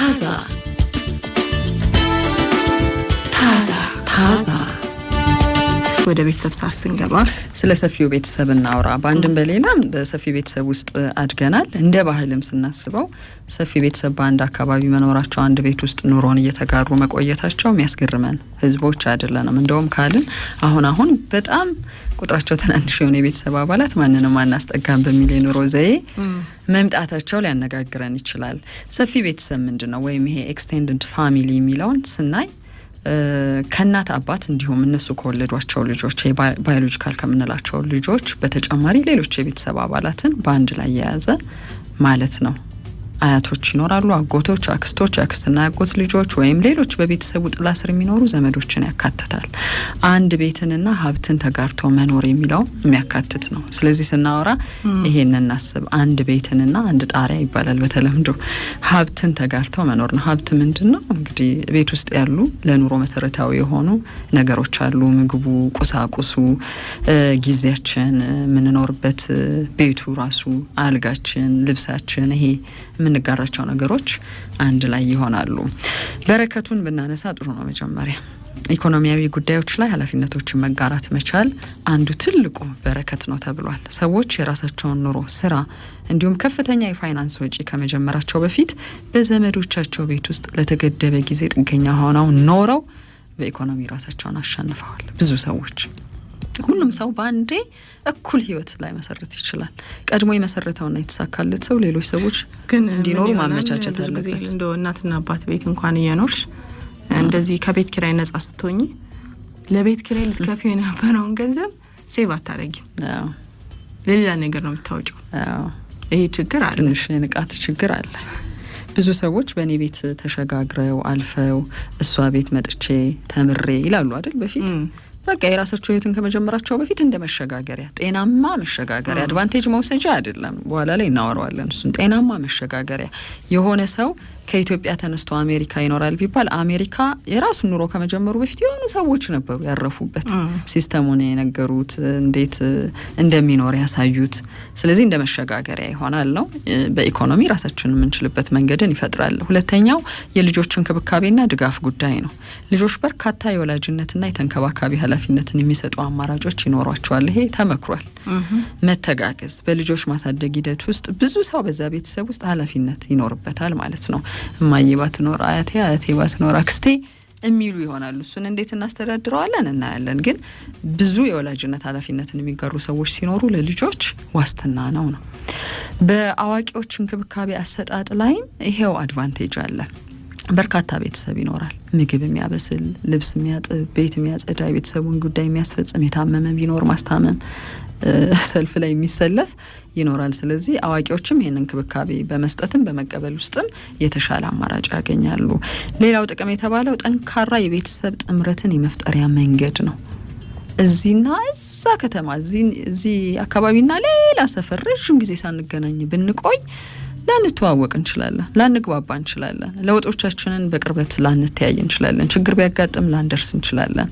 ታዛ ወደ ቤተሰብ ሳስንገባ ስለ ሰፊው ቤተሰብ እናውራ። በአንድም በሌላም በሰፊ ቤተሰብ ውስጥ አድገናል። እንደ ባህልም ስናስበው ሰፊ ቤተሰብ በአንድ አካባቢ መኖራቸው አንድ ቤት ውስጥ ኑሮን እየተጋሩ መቆየታቸው የሚያስገርመን ህዝቦች አይደለንም። እንደውም ካልን አሁን በጣም ቁጥራቸው ትናንሽ የሆነ የቤተሰብ አባላት ማንንም አናስጠጋም በሚል የኑሮ ዘዬ መምጣታቸው ሊያነጋግረን ይችላል። ሰፊ ቤተሰብ ምንድነው? ወይም ይሄ ኤክስቴንድድ ፋሚሊ የሚለውን ስናይ ከእናት አባት እንዲሁም እነሱ ከወለዷቸው ልጆች ባዮሎጂካል ከምንላቸው ልጆች በተጨማሪ ሌሎች የቤተሰብ አባላትን በአንድ ላይ የያዘ ማለት ነው። አያቶች ይኖራሉ፣ አጎቶች፣ አክስቶች፣ አክስትና አጎት ልጆች ወይም ሌሎች በቤተሰቡ ጥላ ስር የሚኖሩ ዘመዶችን ያካትታል። አንድ ቤትንና ሀብትን ተጋርቶ መኖር የሚለው የሚያካትት ነው። ስለዚህ ስናወራ ይሄንን እናስብ። አንድ ቤትንና አንድ ጣሪያ ይባላል በተለምዶ። ሀብትን ተጋርቶ መኖር ነው። ሀብት ምንድነው? እንግዲህ ቤት ውስጥ ያሉ ለኑሮ መሰረታዊ የሆኑ ነገሮች አሉ። ምግቡ፣ ቁሳቁሱ፣ ጊዜያችን፣ የምንኖርበት ቤቱ ራሱ፣ አልጋችን፣ ልብሳችን፣ ይሄ የምንጋራቸው ነገሮች አንድ ላይ ይሆናሉ። በረከቱን ብናነሳ ጥሩ ነው። መጀመሪያ ኢኮኖሚያዊ ጉዳዮች ላይ ኃላፊነቶችን መጋራት መቻል አንዱ ትልቁ በረከት ነው ተብሏል። ሰዎች የራሳቸውን ኑሮ፣ ስራ እንዲሁም ከፍተኛ የፋይናንስ ወጪ ከመጀመራቸው በፊት በዘመዶቻቸው ቤት ውስጥ ለተገደበ ጊዜ ጥገኛ ሆነው ኖረው በኢኮኖሚ ራሳቸውን አሸንፈዋል። ብዙ ሰዎች ሁሉም ሰው በአንዴ እኩል ህይወት ላይ መሰረት ይችላል። ቀድሞ የመሰረተውና የተሳካለት ሰው ሌሎች ሰዎች ግን እንዲኖሩ ማመቻቸት አለበት። እንደው እናትና አባት ቤት እንኳን እየኖርሽ እንደዚህ ከቤት ኪራይ ነጻ ስትሆኚ ለቤት ኪራይ ልትከፊው የነበረውን ገንዘብ ሴቭ አታረጊም። ለሌላ ነገር ነው የምታወጪው። ይሄ ችግር አለ፣ ትንሽ የንቃት ችግር አለ። ብዙ ሰዎች በእኔ ቤት ተሸጋግረው አልፈው እሷ ቤት መጥቼ ተምሬ ይላሉ አይደል? በፊት በቃ የራሳቸው ህይወትን ከመጀመራቸው በፊት እንደ መሸጋገሪያ፣ ጤናማ መሸጋገሪያ፣ አድቫንቴጅ መውሰጃ አይደለም። በኋላ ላይ እናወራዋለን እሱን። ጤናማ መሸጋገሪያ የሆነ ሰው ከኢትዮጵያ ተነስቶ አሜሪካ ይኖራል ቢባል አሜሪካ የራሱን ኑሮ ከመጀመሩ በፊት የሆኑ ሰዎች ነበሩ ያረፉበት፣ ሲስተሙን የነገሩት፣ እንዴት እንደሚኖር ያሳዩት። ስለዚህ እንደ መሸጋገሪያ ይሆናል ነው። በኢኮኖሚ ራሳችንን የምንችልበት መንገድን ይፈጥራል። ሁለተኛው የልጆች እንክብካቤና ድጋፍ ጉዳይ ነው። ልጆች በርካታ የወላጅነትና የተንከባካቢ ኃላፊነትን የሚሰጡ አማራጮች ይኖሯቸዋል። ይሄ ተመክሯል። መተጋገዝ በልጆች ማሳደግ ሂደት ውስጥ ብዙ ሰው በዛ ቤተሰብ ውስጥ ኃላፊነት ይኖርበታል ማለት ነው። እማዬ ባትኖር አያቴ፣ አያቴ ባትኖር አክስቴ የሚሉ ይሆናሉ። እሱን እንዴት እናስተዳድረዋለን እናያለን። ግን ብዙ የወላጅነት ኃላፊነትን የሚጋሩ ሰዎች ሲኖሩ ለልጆች ዋስትና ነው። በአዋቂዎች እንክብካቤ አሰጣጥ ላይም ይሄው አድቫንቴጅ አለ። በርካታ ቤተሰብ ይኖራል። ምግብ የሚያበስል፣ ልብስ የሚያጥብ፣ ቤት የሚያጸዳ፣ የቤተሰቡን ጉዳይ የሚያስፈጽም፣ የታመመ ቢኖር ማስታመም፣ ሰልፍ ላይ የሚሰለፍ ይኖራል። ስለዚህ አዋቂዎችም ይሄን እንክብካቤ በመስጠትም በመቀበል ውስጥም የተሻለ አማራጭ ያገኛሉ። ሌላው ጥቅም የተባለው ጠንካራ የቤተሰብ ጥምረትን የመፍጠሪያ መንገድ ነው። እዚህና እዛ ከተማ፣ እዚህ አካባቢና ሌላ ሰፈር ረጅም ጊዜ ሳንገናኝ ብንቆይ ላንተዋወቅ እንችላለን፣ ላንግባባ እንችላለን፣ ለውጦቻችንን በቅርበት ላንተያይ እንችላለን፣ ችግር ቢያጋጥም ላንደርስ እንችላለን።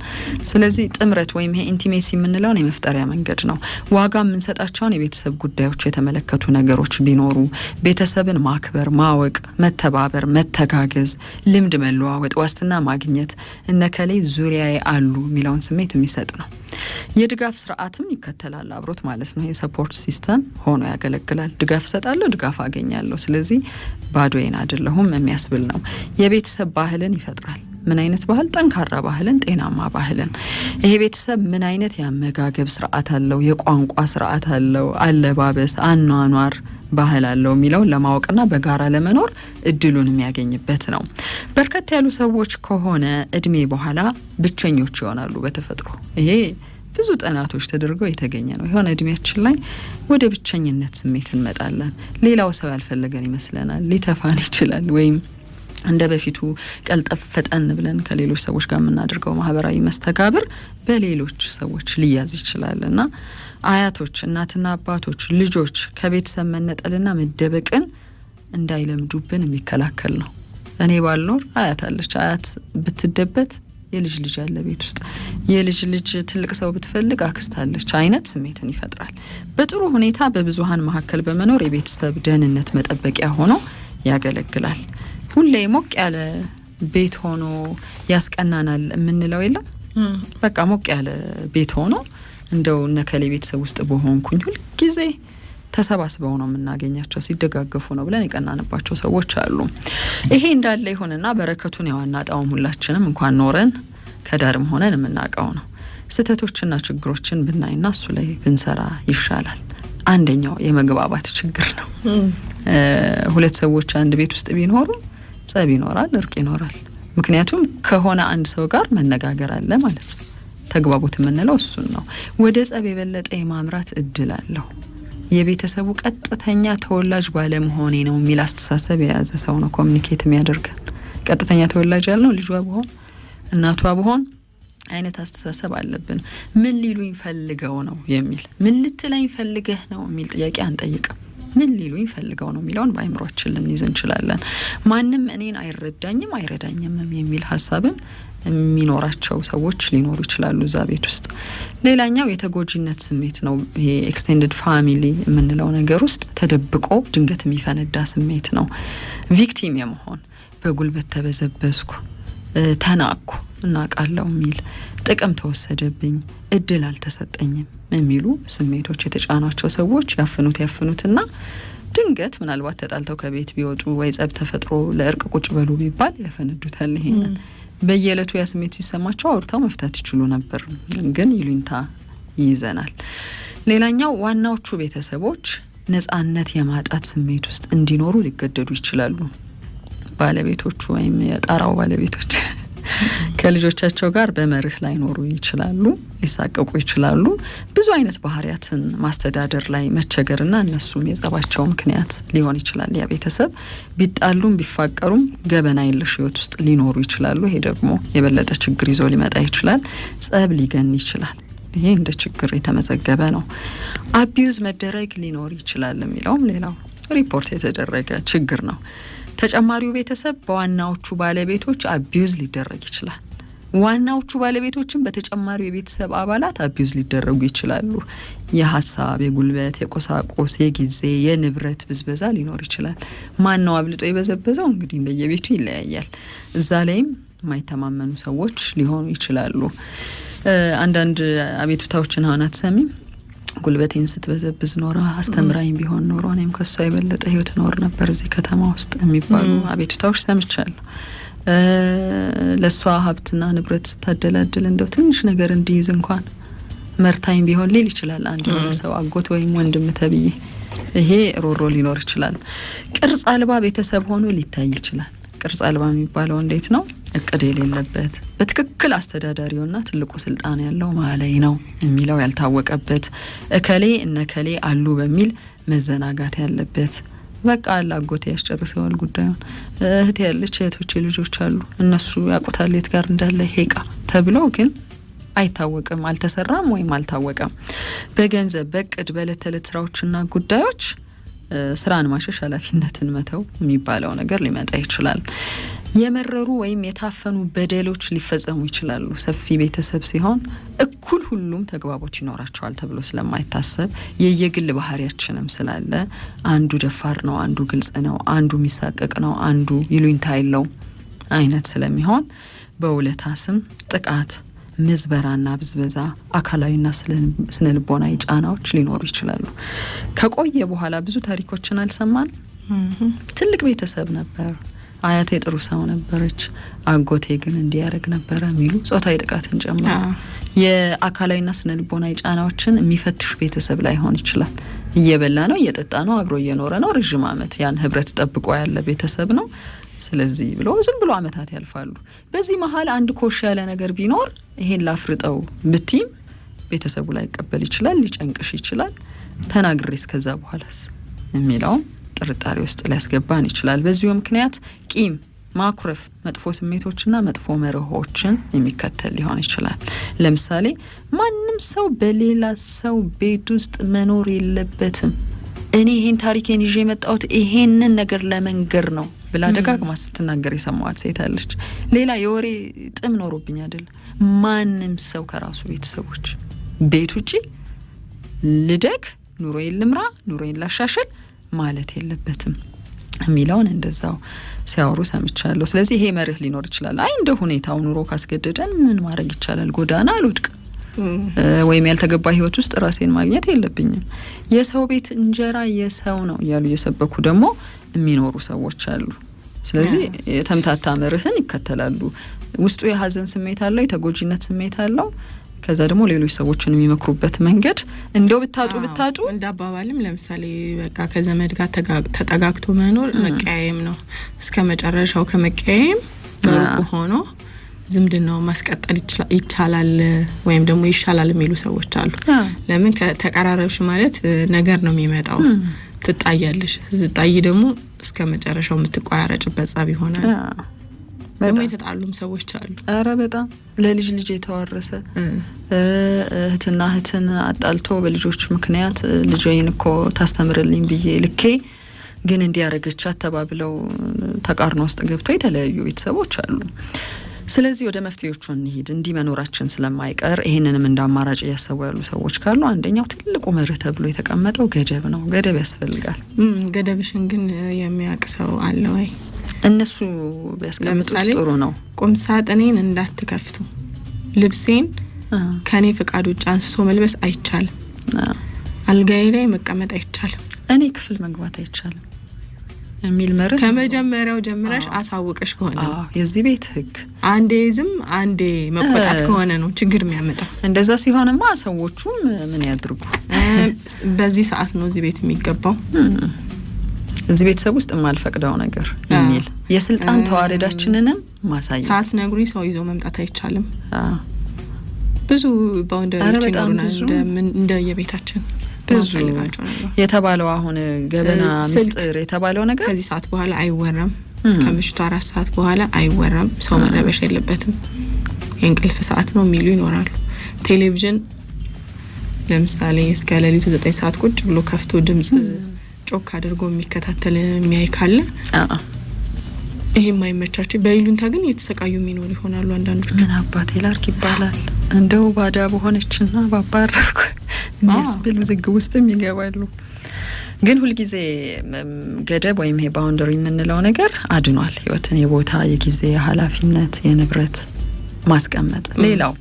ስለዚህ ጥምረት ወይም ይሄ ኢንቲሜሲ የምንለውን የመፍጠሪያ መንገድ ነው። ዋጋ የምንሰጣቸውን የቤተሰብ ጉዳዮች የተመለከቱ ነገሮች ቢኖሩ ቤተሰብን ማክበር፣ ማወቅ፣ መተባበር፣ መተጋገዝ፣ ልምድ መለዋወጥ፣ ዋስትና ማግኘት፣ እነከሌ ዙሪያዬ አሉ የሚለውን ስሜት የሚሰጥ ነው። የድጋፍ ስርዓትም ይከተላል አብሮት ማለት ነው። የሰፖርት ሲስተም ሆኖ ያገለግላል። ድጋፍ እሰጣለሁ፣ ድጋፍ አገኛለሁ፣ ስለዚህ ባዶዬን አይደለሁም የሚያስብል ነው። የቤተሰብ ባህልን ይፈጥራል። ምን አይነት ባህል? ጠንካራ ባህልን፣ ጤናማ ባህልን። ይሄ ቤተሰብ ምን አይነት የአመጋገብ ስርዓት አለው፣ የቋንቋ ስርዓት አለው፣ አለባበስ፣ አኗኗር ባህል አለው የሚለውን ለማወቅና በጋራ ለመኖር እድሉን የሚያገኝበት ነው። በርከት ያሉ ሰዎች ከሆነ እድሜ በኋላ ብቸኞች ይሆናሉ በተፈጥሮ። ይሄ ብዙ ጥናቶች ተደርገው የተገኘ ነው። የሆነ እድሜያችን ላይ ወደ ብቸኝነት ስሜት እንመጣለን። ሌላው ሰው ያልፈለገን ይመስለናል፣ ሊተፋን ይችላል፣ ወይም እንደ በፊቱ ቀልጠፍ ፈጠን ብለን ከሌሎች ሰዎች ጋር የምናደርገው ማህበራዊ መስተጋብር በሌሎች ሰዎች ሊያዝ ይችላልና አያቶች፣ እናትና አባቶች ልጆች ከቤተሰብ መነጠልና መደበቅን እንዳይለምዱብን የሚከላከል ነው። እኔ ባልኖር አያት አለች፣ አያት ብትደበት የልጅ ልጅ አለ ቤት ውስጥ፣ የልጅ ልጅ ትልቅ ሰው ብትፈልግ አክስት አለች አይነት ስሜትን ይፈጥራል። በጥሩ ሁኔታ በብዙሃን መካከል በመኖር የቤተሰብ ደህንነት መጠበቂያ ሆኖ ያገለግላል። ሁሌ ሞቅ ያለ ቤት ሆኖ ያስቀናናል የምንለው የለም። በቃ ሞቅ ያለ ቤት ሆኖ እንደው ነከሌ ቤተሰብ ውስጥ በሆንኩኝ ሁሉ ጊዜ ተሰባስበው ነው የምናገኛቸው ሲደጋገፉ ነው ብለን የቀናንባቸው ሰዎች አሉ። ይሄ እንዳለ ይሁንና በረከቱን ያዋናጣውም ሁላችንም እንኳን ኖረን ከዳርም ሆነን የምናውቀው ነው። ስህተቶችና ችግሮችን ብናይና እሱ ላይ ብንሰራ ይሻላል። አንደኛው የመግባባት ችግር ነው። ሁለት ሰዎች አንድ ቤት ውስጥ ቢኖሩ ጸብ ይኖራል፣ እርቅ ይኖራል። ምክንያቱም ከሆነ አንድ ሰው ጋር መነጋገር አለ ማለት ነው። ተግባቦት የምንለው እሱን ነው። ወደ ጸብ የበለጠ የማምራት እድል አለው። የቤተሰቡ ቀጥተኛ ተወላጅ ባለመሆኔ ነው የሚል አስተሳሰብ የያዘ ሰው ነው ኮሚኒኬት የሚያደርገን። ቀጥተኛ ተወላጅ ያልነው ልጇ ብሆን እናቷ ብሆን አይነት አስተሳሰብ አለብን። ምን ሊሉኝ ፈልገው ነው የሚል፣ ምን ልትለኝ ፈልገህ ነው የሚል ጥያቄ አንጠይቅም። ምን ሊሉኝ ፈልገው ነው የሚለውን በአይምሮአችን ልንይዝ እንችላለን። ማንም እኔን አይረዳኝም አይረዳኝም የሚል ሀሳብም የሚኖራቸው ሰዎች ሊኖሩ ይችላሉ እዛ ቤት ውስጥ። ሌላኛው የተጎጂነት ስሜት ነው። ይሄ ኤክስቴንድድ ፋሚሊ የምንለው ነገር ውስጥ ተደብቆ ድንገት የሚፈነዳ ስሜት ነው። ቪክቲም የመሆን በጉልበት ተበዘበዝኩ፣ ተናቅኩ፣ እናቃለው የሚል ጥቅም ተወሰደብኝ፣ እድል አልተሰጠኝም የሚሉ ስሜቶች የተጫኗቸው ሰዎች ያፍኑትና ድንገት ምናልባት ተጣልተው ከቤት ቢወጡ ወይ ጸብ ተፈጥሮ ለእርቅ ቁጭ በሉ ቢባል ያፈነዱታል። ይሄንን በየዕለቱ ያ ስሜት ሲሰማቸው አውርተው መፍታት ይችሉ ነበር፣ ግን ይሉኝታ ይይዘናል። ሌላኛው ዋናዎቹ ቤተሰቦች ነጻነት የማጣት ስሜት ውስጥ እንዲኖሩ ሊገደዱ ይችላሉ። ባለቤቶቹ ወይም የጣራው ባለቤቶች ከልጆቻቸው ጋር በመርህ ላይ ኖሩ ይችላሉ፣ ሊሳቀቁ ይችላሉ። ብዙ አይነት ባህሪያትን ማስተዳደር ላይ መቸገርና እነሱም የጸባቸው ምክንያት ሊሆን ይችላል። ያ ቤተሰብ ቢጣሉም ቢፋቀሩም ገበና የለሽ ህይወት ውስጥ ሊኖሩ ይችላሉ። ይሄ ደግሞ የበለጠ ችግር ይዞ ሊመጣ ይችላል። ጸብ ሊገን ይችላል። ይሄ እንደ ችግር የተመዘገበ ነው። አቢዩዝ መደረግ ሊኖር ይችላል የሚለውም ሌላው ሪፖርት የተደረገ ችግር ነው። ተጨማሪው ቤተሰብ በዋናዎቹ ባለቤቶች አቢዩዝ ሊደረግ ይችላል። ዋናዎቹ ባለቤቶችም በተጨማሪው የቤተሰብ አባላት አቢዩዝ ሊደረጉ ይችላሉ። የሀሳብ፣ የጉልበት፣ የቁሳቁስ፣ የጊዜ፣ የንብረት ብዝበዛ ሊኖር ይችላል። ማን ነው አብልጦ የበዘበዘው? እንግዲህ እንደየቤቱ ይለያያል። እዛ ላይም የማይተማመኑ ሰዎች ሊሆኑ ይችላሉ። አንዳንድ አቤቱታዎችን አሁን አትሰሚም? ጉልበቴን ስትበዘብዝ ኖራ አስተምራኝ ቢሆን ኖሮ እኔም ከሷ የበለጠ ህይወት ኖር ነበር እዚህ ከተማ ውስጥ የሚባሉ አቤቱታዎች ሰምቻለሁ። ለሷ ሀብትና ንብረት ታደላድል እንደው ትንሽ ነገር እንዲይዝ እንኳን መርታኝ ቢሆን ሊል ይችላል አንድ የሆነ ሰው አጎት ወይም ወንድም ተብዬ። ይሄ ሮሮ ሊኖር ይችላል። ቅርጽ አልባ ቤተሰብ ሆኖ ሊታይ ይችላል። ቅርጽ አልባ የሚባለው እንዴት ነው? እቅድ የሌለበት፣ በትክክል አስተዳዳሪውና ትልቁ ስልጣን ያለው ማለይ ነው የሚለው ያልታወቀበት፣ እከሌ እነከሌ አሉ በሚል መዘናጋት ያለበት። በቃ አላጎቴ ያስጨርሰዋል ጉዳዩን፣ እህቴ ያለች፣ እህቶቼ ልጆች አሉ፣ እነሱ ያውቁታል የት ጋር እንዳለ ሄቃ ተብሎ ግን አይታወቅም፣ አልተሰራም ወይም አልታወቀም። በገንዘብ በእቅድ በዕለት ተዕለት ስራዎችና ጉዳዮች ስራን ማሸሽ፣ ኃላፊነትን መተው የሚባለው ነገር ሊመጣ ይችላል። የመረሩ ወይም የታፈኑ በደሎች ሊፈጸሙ ይችላሉ። ሰፊ ቤተሰብ ሲሆን እኩል ሁሉም ተግባቦት ይኖራቸዋል ተብሎ ስለማይታሰብ የየግል ባህሪያችንም ስላለ አንዱ ደፋር ነው፣ አንዱ ግልጽ ነው፣ አንዱ የሚሳቀቅ ነው፣ አንዱ ይሉኝታ የለው አይነት ስለሚሆን በውለታ ስም ጥቃት፣ ምዝበራና ብዝበዛ፣ አካላዊና ስነልቦናዊ ጫናዎች ሊኖሩ ይችላሉ። ከቆየ በኋላ ብዙ ታሪኮችን አልሰማን። ትልቅ ቤተሰብ ነበር፣ አያቴ ጥሩ ሰው ነበረች፣ አጎቴ ግን እንዲያረግ ነበረ የሚሉ ጾታዊ ጥቃትን ጨምሮ የአካላዊና ስነልቦናዊ ጫናዎችን የሚፈትሽ ቤተሰብ ላይሆን ይችላል። እየበላ ነው፣ እየጠጣ ነው፣ አብሮ እየኖረ ነው፣ ረጅም ዓመት ያን ህብረት ጠብቆ ያለ ቤተሰብ ነው። ስለዚህ ብሎ ዝም ብሎ አመታት ያልፋሉ። በዚህ መሀል አንድ ኮሽ ያለ ነገር ቢኖር ይሄን ላፍርጠው ብትይም ቤተሰቡ ላይ ይቀበል ይችላል፣ ሊጨንቅሽ ይችላል። ተናግሬስ ከዛ በኋላስ የሚለው ጥርጣሬ ውስጥ ሊያስገባን ይችላል። በዚሁ ምክንያት ቂም፣ ማኩረፍ፣ መጥፎ ስሜቶችና መጥፎ መርሆችን የሚከተል ሊሆን ይችላል። ለምሳሌ ማንም ሰው በሌላ ሰው ቤት ውስጥ መኖር የለበትም፣ እኔ ይሄን ታሪኬን ይዤ የመጣሁት ይሄንን ነገር ለመንገር ነው ብላ ደጋግማ ስትናገር የሰማዋት ሴት አለች። ሌላ የወሬ ጥም ኖሮብኝ አይደል። ማንም ሰው ከራሱ ቤተሰቦች ቤት ውጪ ልደግ፣ ኑሮዬን ልምራ፣ ኑሮዬን ላሻሽል ማለት የለበትም። የሚለውን እንደዛው ሲያወሩ ሰምቻለሁ። ስለዚህ ይሄ መርህ ሊኖር ይችላል። አይ እንደ ሁኔታው ኑሮ ካስገደደን ምን ማድረግ ይቻላል? ጎዳና አልወድቅም ወይም ያልተገባ ህይወት ውስጥ ራሴን ማግኘት የለብኝም። የሰው ቤት እንጀራ የሰው ነው እያሉ እየሰበኩ ደግሞ የሚኖሩ ሰዎች አሉ። ስለዚህ የተምታታ መርህን ይከተላሉ። ውስጡ የሀዘን ስሜት አለው፣ የተጎጂነት ስሜት አለው። ከዛ ደግሞ ሌሎች ሰዎችን የሚመክሩበት መንገድ እንደው ብታጡ እንዳባባልም ለምሳሌ በቃ ከዘመድ ጋር ተጠጋግቶ መኖር መቀያየም ነው እስከ መጨረሻው። ከመቀያየም በሩቁ ሆኖ ዝምድናው ማስቀጠል ይቻላል ወይም ደግሞ ይሻላል የሚሉ ሰዎች አሉ። ለምን ተቀራረብሽ ማለት ነገር ነው የሚመጣው። ትጣያለሽ። ትጣይ ደግሞ እስከ መጨረሻው የምትቆራረጭበት ጸብ ይሆናል። ደግሞ የተጣሉም ሰዎች አሉ። አረ በጣም ለልጅ የተዋረሰ እህትና እህትን አጣልቶ በልጆች ምክንያት ልጄን እኮ ታስተምርልኝ ብዬ ልኬ ግን እንዲያረገቻት ተባብለው ተቃርኖ ውስጥ ገብተው የተለያዩ ቤተሰቦች አሉ። ስለዚህ ወደ መፍትሄዎቹ እንሂድ። እንዲህ መኖራችን ስለማይቀር ይሄንንም እንደ አማራጭ እያሰቡ ያሉ ሰዎች ካሉ አንደኛው ትልቁ መርህ ተብሎ የተቀመጠው ገደብ ነው። ገደብ ያስፈልጋል። ገደብሽን ግን የሚያውቅ ሰው አለ ወይ? እነሱ ቢያስቀምጡት ጥሩ ነው። ቁም ሳጥኔን እንዳትከፍቱ፣ ልብሴን ከኔ ፍቃድ ውጭ አንስቶ መልበስ አይቻልም፣ አልጋዬ ላይ መቀመጥ አይቻልም፣ እኔ ክፍል መግባት አይቻልም የሚል መርህ ከመጀመሪያው ጀምረሽ አሳውቀሽ ከሆነ የዚህ ቤት ህግ አንዴ ዝም አንዴ መቆጣት ከሆነ ነው ችግር የሚያመጣው። እንደዛ ሲሆንማ ሰዎቹም ምን ያድርጉ? በዚህ ሰዓት ነው እዚህ ቤት የሚገባው፣ እዚህ ቤተሰብ ውስጥ የማልፈቅደው ነገር የሚል የስልጣን ተዋረዳችንንም ማሳየት። ሳትነግሩኝ ሰው ይዞ መምጣት አይቻልም። ብዙ ባውንደሪዎች ይኖሩናል እንደ የቤታችን ብዙ የተባለው አሁን ገበና ምስጢር የተባለው ነገር ከዚህ ሰዓት በኋላ አይወራም፣ ከምሽቱ 4 ሰዓት በኋላ አይወራም፣ ሰው መረበሽ የለበትም፣ የእንቅልፍ ሰዓት ነው የሚሉ ይኖራሉ። ቴሌቪዥን ለምሳሌ እስከ ሌሊቱ 9 ሰዓት ቁጭ ብሎ ከፍቶ ድምጽ ጮክ አድርጎ የሚከታተል የሚያይ ካለ ይሄ የማይመቻቸው በይሉንታ ግን የተሰቃዩ የሚኖሩ ይሆናሉ። አንዳንዶቹ ምን አባቴ ላርክ ይባላል እንደው ባዳ በሆነችና ባባረርኩ የሚያስብል ውዝግብ ውስጥም ይገባሉ። ግን ሁልጊዜ ገደብ ወይም ይሄ ባውንደሪ የምንለው ነገር አድኗል ህይወትን። የቦታ የጊዜ የኃላፊነት የንብረት ማስቀመጥ። ሌላው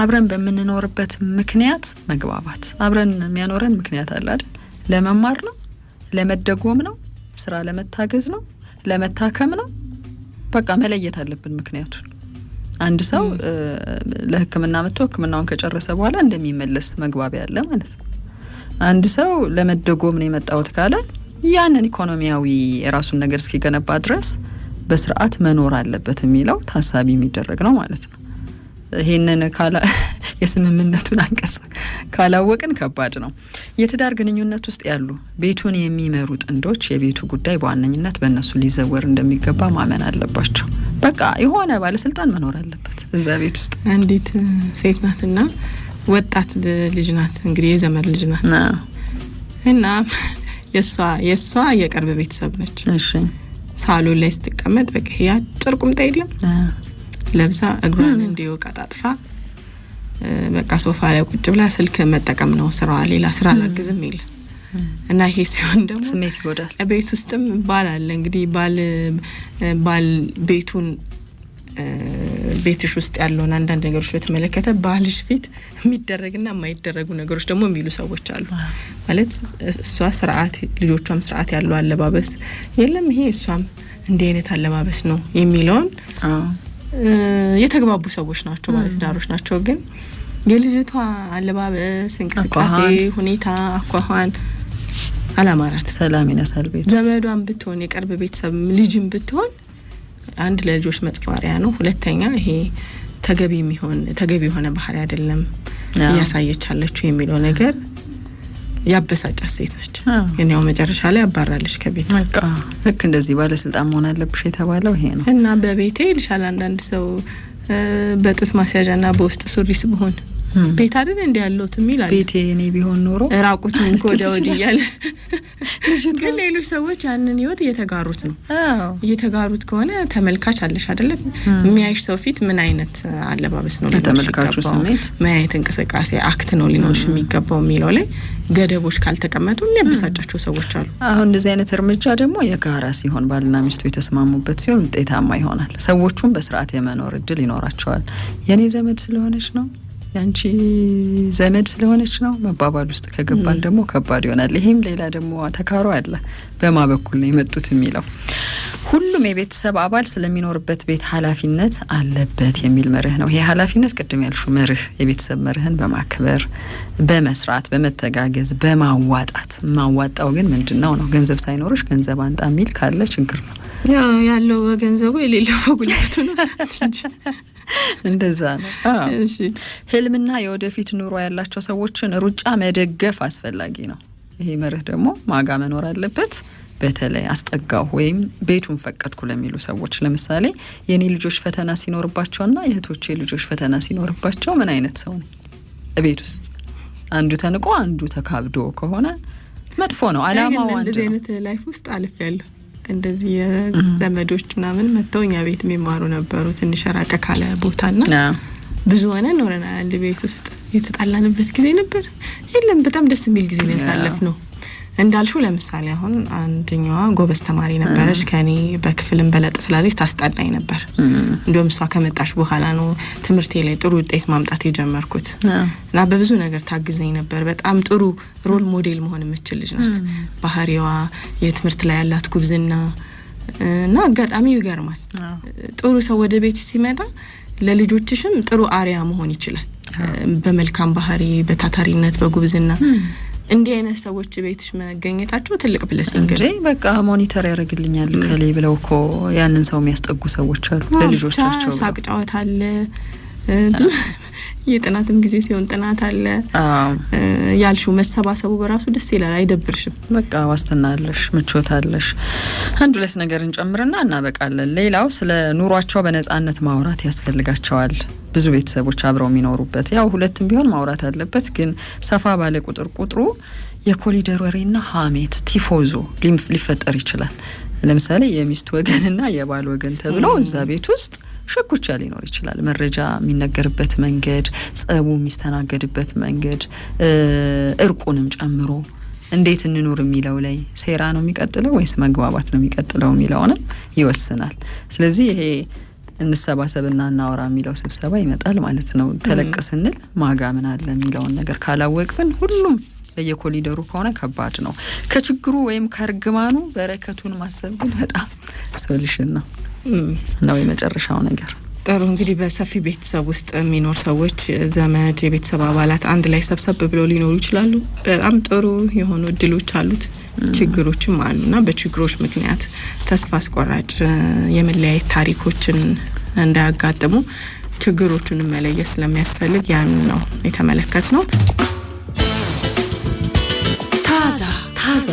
አብረን በምንኖርበት ምክንያት መግባባት። አብረን የሚያኖረን ምክንያት አለ አይደል? ለመማር ነው፣ ለመደጎም ነው፣ ስራ ለመታገዝ ነው፣ ለመታከም ነው። በቃ መለየት አለብን ምክንያቱን። አንድ ሰው ለሕክምና መጥቶ ሕክምናውን ከጨረሰ በኋላ እንደሚመለስ መግባቢያ አለ ማለት ነው። አንድ ሰው ለመደጎም ነው የመጣሁት ካለ ያንን ኢኮኖሚያዊ የራሱን ነገር እስኪገነባ ድረስ በስርዓት መኖር አለበት የሚለው ታሳቢ የሚደረግ ነው ማለት ነው። ይሄንን የስምምነቱን አንቀጽ ካላወቅን ከባድ ነው። የትዳር ግንኙነት ውስጥ ያሉ ቤቱን የሚመሩ ጥንዶች የቤቱ ጉዳይ በዋነኝነት በእነሱ ሊዘወር እንደሚገባ ማመን አለባቸው። በቃ የሆነ ባለስልጣን መኖር አለበት እዛ ቤት ውስጥ። አንዲት ሴት ናትና ወጣት ልጅ ናት፣ እንግዲህ የዘመድ ልጅ ናት እና የሷ የቅርብ ቤተሰብ ነች። እሺ ሳሎን ላይ ስትቀመጥ በቃ ያ አጭር ቁምጣ የለም ለብሳ እግሯን እንዲወቃ ጣጥፋ በቃ ሶፋ ላይ ቁጭ ብላ ስልክ መጠቀም ነው ስራዋ፣ ሌላ ስራ አላግዝም ይል እና ይሄ ሲሆን ደግሞ ስሜት ይጎዳል። ቤት ውስጥም ባል አለ እንግዲህ ባል ቤቱን ቤትሽ ውስጥ ያለውን አንዳንድ ነገሮች በተመለከተ ባልሽ ፊት የሚደረግና የማይደረጉ ነገሮች ደግሞ የሚሉ ሰዎች አሉ። ማለት እሷ ስርዓት ልጆቿም ስርዓት ያለው አለባበስ የለም፣ ይሄ እሷም እንዲህ አይነት አለባበስ ነው የሚለውን የተግባቡ ሰዎች ናቸው ማለት ዳሮች ናቸው። ግን የልጅቷ አለባበስ፣ እንቅስቃሴ፣ ሁኔታ፣ አኳኋን አላማራት። ሰላም ይነሳል ቤት። ዘመዷን ብትሆን የቅርብ ቤተሰብ ልጅም ብትሆን አንድ ለልጆች መጥፋሪያ ነው። ሁለተኛ ይሄ ተገቢ የሆነ ባህሪ አይደለም እያሳየቻለችው የሚለው ነገር ያበሳጫት ሴት ነች። ግን ያው መጨረሻ ላይ አባራለች ከቤት። በቃ ልክ እንደዚህ ባለስልጣን መሆን አለብሽ የተባለው ይሄ ነው። እና በቤቴ ይልሻል አንዳንድ ሰው በጡት ማስያዣና በውስጥ ሱሪስ ብሆን ቤት አይደል እንደ ያለውት የሚላል ቤቴ እኔ ቢሆን ኖሮ ራቁቱን ኮደ ወዲህ ያለ ግን ሌሎች ሰዎች ያንን ህይወት እየተጋሩት ነው። እየተጋሩት ከሆነ ተመልካች አለሽ አይደል? የሚያይሽ ሰው ፊት ምን አይነት አለባበስ ነው ተመልካቹ ስሜት ምን አይነት እንቅስቃሴ አክት ነው ሊኖርሽ የሚገባው የሚለው ላይ ገደቦች ካልተቀመጡ የሚያበሳጫቸው ሰዎች አሉ። አሁን እንደዚህ አይነት እርምጃ ደግሞ የጋራ ሲሆን ባልና ሚስቱ የተስማሙበት ሲሆን ውጤታማ ይሆናል። ሰዎቹም በስርዓት የመኖር እድል ይኖራቸዋል። የኔ ዘመድ ስለሆነች ነው ያንቺ ዘመድ ስለሆነች ነው መባባል ውስጥ ከገባን ደግሞ ከባድ ይሆናል። ይሄም ሌላ ደግሞ ተካሮ አለ በማ በኩል ነው የመጡት የሚለው ሁሉም የቤተሰብ አባል ስለሚኖርበት ቤት ኃላፊነት አለበት የሚል መርህ ነው። ይሄ ኃላፊነት ቅድም ያልሽው መርህ የቤተሰብ መርህን በማክበር በመስራት በመተጋገዝ በማዋጣት ማዋጣው ግን ምንድነው ነው ገንዘብ ሳይኖርሽ ገንዘብ አንጣ የሚል ካለ ችግር ነው። ያለው በገንዘቡ የሌለው በጉልበቱ ነው እንደዛ ነው። እሺ ህልምና የወደፊት ኑሮ ያላቸው ሰዎችን ሩጫ መደገፍ አስፈላጊ ነው። ይሄ መርህ ደግሞ ማጋ መኖር አለበት። በተለይ አስጠጋው ወይም ቤቱን ፈቀድኩ ለሚሉ ሰዎች ለምሳሌ የኔ ልጆች ፈተና ሲኖርባቸውና የእህቶቼ ልጆች ፈተና ሲኖርባቸው ምን አይነት ሰው ነው ቤት ውስጥ አንዱ ተንቆ አንዱ ተካብዶ ከሆነ መጥፎ ነው። አላማው አንዱ እንደዚህ አይነት ላይፍ ውስጥ አልፌያለሁ። እንደዚህ ዘመዶች ምናምን መተውኛ ቤት የሚማሩ ነበሩ ትንሽ ራቀ ካለ ቦታና ብዙ ሆነን አንድ ቤት ውስጥ የተጣላንበት ጊዜ ነበር። የለም በጣም ደስ የሚል ጊዜ ነው ያሳለፍነው። እንዳልሽው ለምሳሌ አሁን አንደኛዋ ጎበዝ ተማሪ ነበረች ከኔ በክፍልም በለጥ ስላለች ታስጣጣኝ ነበር። እንደውም እሷ ከመጣች በኋላ ነው ትምህርቴ ላይ ጥሩ ውጤት ማምጣት የጀመርኩት እና በብዙ ነገር ታግዘኝ ነበር። በጣም ጥሩ ሮል ሞዴል መሆን የምትችል ልጅ ናት። ባህሪዋ የትምህርት ላይ ያላት ጉብዝና እና አጋጣሚው ይገርማል። ጥሩ ሰው ወደ ቤት ሲመጣ ለልጆችሽም ጥሩ አሪያ መሆን ይችላል። በመልካም ባህሪ በታታሪነት በጉብዝና እንዲህ አይነት ሰዎች ቤትሽ መገኘታቸው ትልቅ ብለሲንግ ነው። በቃ ሞኒተር ያደርግልኛል ከሌ ብለው እኮ ያንን ሰው የሚያስጠጉ ሰዎች አሉ። ለልጆቻቸው ሳቅ ጫወት አለ። የጥናትም ጊዜ ሲሆን ጥናት አለ። ያልሽው መሰባሰቡ በራሱ ደስ ይላል፣ አይደብርሽም። በቃ ዋስትና አለሽ፣ ምቾት አለሽ። አንድ ሁለት ነገር እንጨምርና እናበቃለን። ሌላው ስለ ኑሯቸው በነጻነት ማውራት ያስፈልጋቸዋል። ብዙ ቤተሰቦች አብረው የሚኖሩበት ያው ሁለቱም ቢሆን ማውራት አለበት፣ ግን ሰፋ ባለ ቁጥሩ የኮሊደር ወሬና ሀሜት ቲፎዞ ሊፈጠር ይችላል። ለምሳሌ የሚስት ወገንና የባል ወገን ተብሎ እዛ ቤት ውስጥ ሽኩቻ ሊኖር ይችላል። መረጃ የሚነገርበት መንገድ፣ ጸቡ የሚስተናገድበት መንገድ፣ እርቁንም ጨምሮ እንዴት እንኑር የሚለው ላይ ሴራ ነው የሚቀጥለው ወይስ መግባባት ነው የሚቀጥለው የሚለውንም ይወስናል። ስለዚህ ይሄ እንሰባሰብና እናወራ የሚለው ስብሰባ ይመጣል ማለት ነው። ተለቅ ስንል ማጋ ምን አለ የሚለውን ነገር ካላወቅን ሁሉም በየኮሊደሩ ከሆነ ከባድ ነው። ከችግሩ ወይም ከርግማኑ በረከቱን ማሰብ ግን በጣም ሶሉሽን ነው የመጨረሻው ነገር። ጥሩ እንግዲህ በሰፊ ቤተሰብ ውስጥ የሚኖር ሰዎች ዘመድ የቤተሰብ አባላት አንድ ላይ ሰብሰብ ብለው ሊኖሩ ይችላሉ። በጣም ጥሩ የሆኑ እድሎች አሉት፣ ችግሮችም አሉና በችግሮች ምክንያት ተስፋ አስቆራጭ የመለያየት ታሪኮችን እንዳያጋጥሙ ችግሮቹን መለየት ስለሚያስፈልግ ያን ነው የተመለከትነው። ታዛ